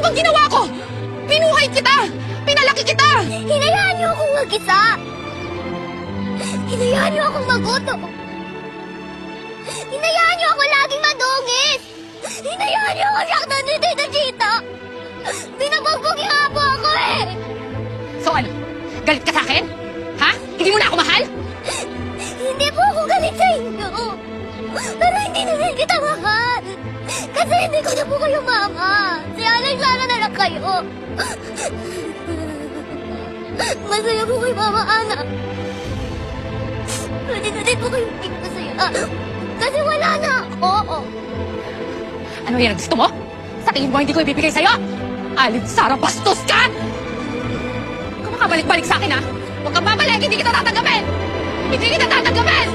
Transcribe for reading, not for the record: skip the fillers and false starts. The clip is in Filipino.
Ano bang ginawa ko? Pinuhay kita! Pinalaki kita! Hinayaan niyo akong mag-isa. Hinayaan niyo akong magutom. Hinayaan niyo ako laging madungis. Hinayaan niyo ako saktan ni Tita Chita. Binabugbog niyo nga po ako eh. So ano? Galit ka sa akin? Ha? Hindi mo na ako mahal? Hindi po ako galit sa inyo. Pero hindi na rin kita mahal. Kasi hindi ko na po kayo mama. Si Alexandra na lang kayo. Masaya po kay Mama Ana. Pwede na din po kayo hindi masaya. Kasi wala na ako. Ano yan ang gusto mo? Sa tingin mo hindi ko ibibigay sa'yo? Alin, Sara, bastos ka! Kung makabalik-balik sa akin, ha? Huwag kang babalik, hindi kita tatanggapin! Hindi kita tatanggapin!